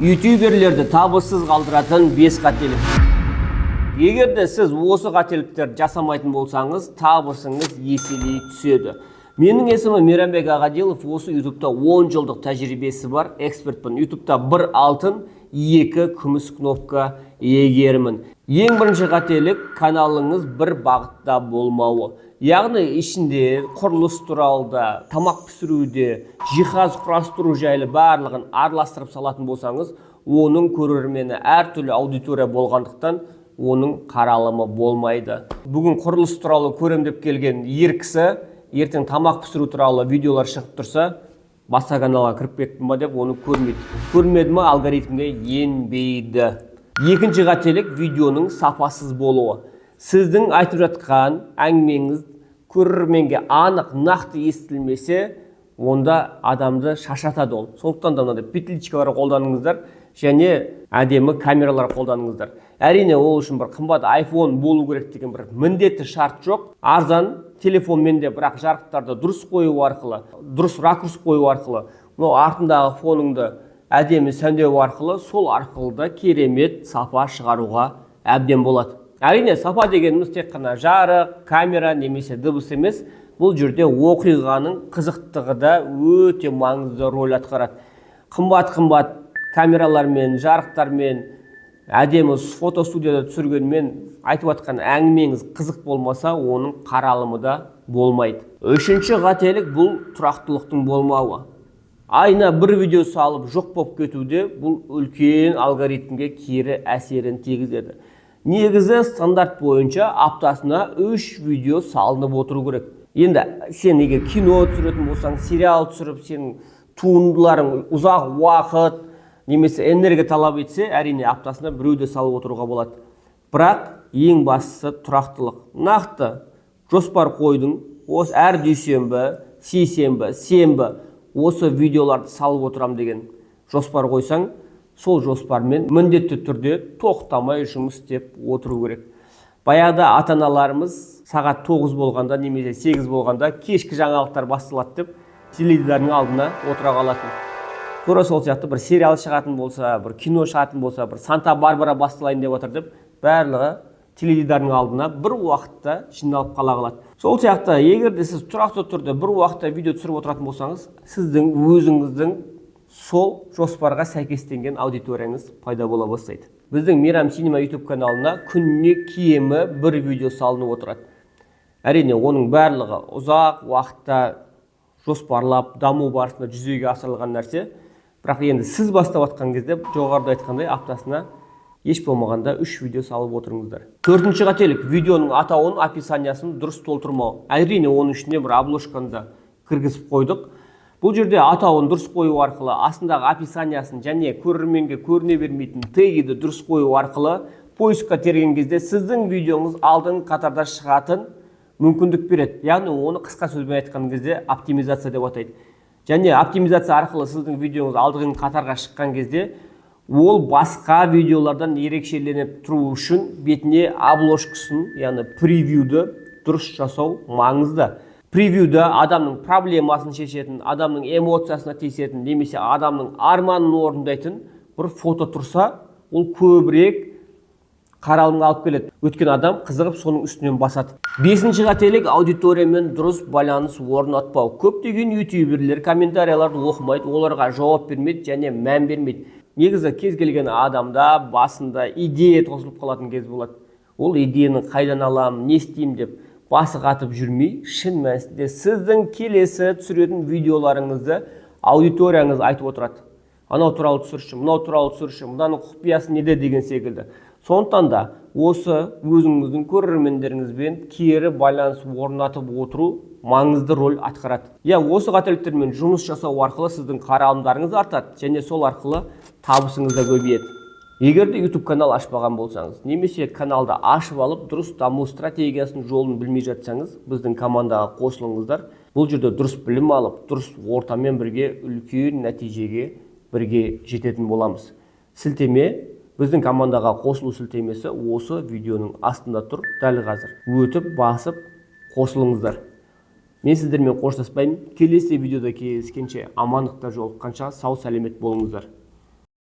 Ютуберлерді табыссыз қалдыратын 5 қателік. Егер де сіз осы қателіктерді жасамайтын болсаңыз, табысыңыз еселей түседі. Менің есімім Мейрамбек Ағадилов, осы ютубта 10 жылдық тәжірибесі бар экспертпін. Ютубта 1 алтын, 2 күміс кнопка иегерімін. Ең бірінші қателік каналыңыз бір бағытта болмауы. Яғни ішінде құрылыс туралы, тамақ пісіруде, жиһаз құрастыру жайлы барлығын араластырып салатын болсаңыз, оның көрермені әртүрлі аудитория болғандықтан оның қаралымы болмайды. Бүгін құрылыс туралы көрем деп келген ер кісі ертең тамақ пісіру туралы видеолар шығып тұрса, басқа каналға кіріп кеттім ба деп оны көрмейді. Көрмеді ме, алгоритмге енбейді. Екінші қателік видеоның сапасыз болуы. Сіздің айтып жатқан әңгімеңіз көрерменге анық, нақты естілмесе, онда адамды шаршатады ол. Сондықтан да мынандай петличкалар қолданыңыздар және әдемі камералар қолданыңыздар. Әрине ол үшін бір қымбат iPhone болу керек деген бір міндетті шарт жоқ. Арзан телефонмен де, бірақ жарықтарды дұрыс қою арқылы, дұрыс ракурс қою арқылы, артындағы фоныңды әдемі сәндеу арқылы, сол арқылы да керемет сапа шығаруға әбден болады. Әрине сапа дегеніміз тек қана жарық, камера немесе дыбыс емес. Бұл жерде оқиғаның қызықтығы да өте маңызды рөл атқарады. Қымбат камералармен, жарықтармен, әдемі фотостудияда түсіргенмен айтып жатқан әңгімеңіз қызық болмаса, оның қаралымы да болмайды. Үшінші қателік бұл тұрақтылықтың болмауы. Айына бір видео салып жоқ болып кетуде бұл үлкен алгоритмге кері әсерін тигізеді. Негізі стандарт бойынша аптасына 3 видео салынып отыру керек. Енді сен егер кино түсіретін болсаң, сериал түсіріп, сенің туындыларың ұзақ уақыт немесе энергия талап етсе, әрине аптасына біреуді салып отыруға болады. Бірақ ең бастысы тұрақтылық. Нақты жоспар қойдың, осы әр дүйсенбі, сейсенбі, сенбі осы видеоларды салып отырам деген жоспар қойсаң, сол жоспармен міндетті түрде тоқтамай жұмыс істеп отыру керек. Баяғыда ата-аналарымыз сағат 9 болғанда немесе 8 болғанда кешкі жаңалықтар басталады деп теледидардың алдына отыра қалатын. Тура сол сияқты бір сериал шығатын болса, бір кино шығатын болса, бір Санта-Барбара басталайын деп отыр деп, барлығы теледидардың алдына бір уақытта жиналып қала қалады. Сол сияқты, егер де сіз тұрақты түрде бір уақытта видео түсіріп отыратын болсаңыз, сіздің өзіңіздің сол жоспарға сәйкестенген аудиторияңыз пайда бола бастайды. Біздің Мейрам Синема YouTube каналына күніне кемі бір видео салынып отырады. Әрине, оның барлығы ұзақ уақытта жоспарлап, даму барысында жүзеге асырылған нәрсе. Бірақ енді сіз бастап атқан кезде, жоғарыда айтқандай, аптасына еш болмағанда 3 видео салып отырыңыздар. Төртінші қателік, видеоның атауын, описаниясын дұрыс толтырмау. Әрине, оның ішіне бір обложканы да кіргізіп қойдық. Бұл жерде атауын дұрыс қою арқылы, астындағы описаниясын және көрерменге көріне бермейтін тегіді дұрыс қою арқылы поискқа терген кезде сіздің видеоңыз алдын қатарда шығатын мүмкіндік береді. Яғни оны қысқа сөзбен айтқан кезде оптимизация деп атайды. Және оптимизация арқылы сіздің видеоңыз алдыңғы қатарға шыққан кезде ол басқа видеолардан ерекшеленіп тұру үшін бетіне обложкасын, яғни превьюді дұрыс жасау маңызды. Превьюда адамның проблемасын шешетін, адамның эмоциясына тиісетін, немесе адамның арманын орындайтын бір фото тұрса, ол көбірек қаралымға алып келеді. Өткен адам қызығып соның үстінен басады. Бесінші қателік аудиториямен дұрыс байланыс орнатпау. Көптеген ютуберлер комментарияларды оқымайды, оларға жауап бермейді және мән бермейді. Негізі кез келген адамда басында идея тосылып қалатын кез болады. Ол идеяны қайдан аламын, не істеймін деп басы қатып жүрмей, шын мәнісінде сіздің келесі түсіретін видеоларыңызды аудиторияңыз айтып отырады. Анау туралы түсірші, мынау туралы түсірші, мынаның құпиясы неде деген секілді. Сондықтан да осы өзіңіздің көрермендеріңізбен кері байланыс орнатып отыру маңызды рөл атқарады. Осы қателіктермен жұмыс жасау арқылы сіздің қаралымдарыңыз артады және сол арқылы табысыңыз да көбейеді. Егер де YouTube канал ашпаған болсаңыз, немесе каналды ашып алып, дұрыс даму стратегиясын жолын білмей жатсаңыз, біздің командаға қосылыңыздар. Бұл жерде дұрыс білім алып, дұрыс ортамен бірге үлкен нәтижеге бірге жететін боламыз. Сілтеме, біздің командаға қосылу сілтемесі осы видеоның астында тұр, дәл қазір. Өтіп, басып, қосылыңыздар. Мен сіздермен қоштаспаймын. Келесі видеода кездескенше амандықта жолыққанша сау сәлемет болыңыздар.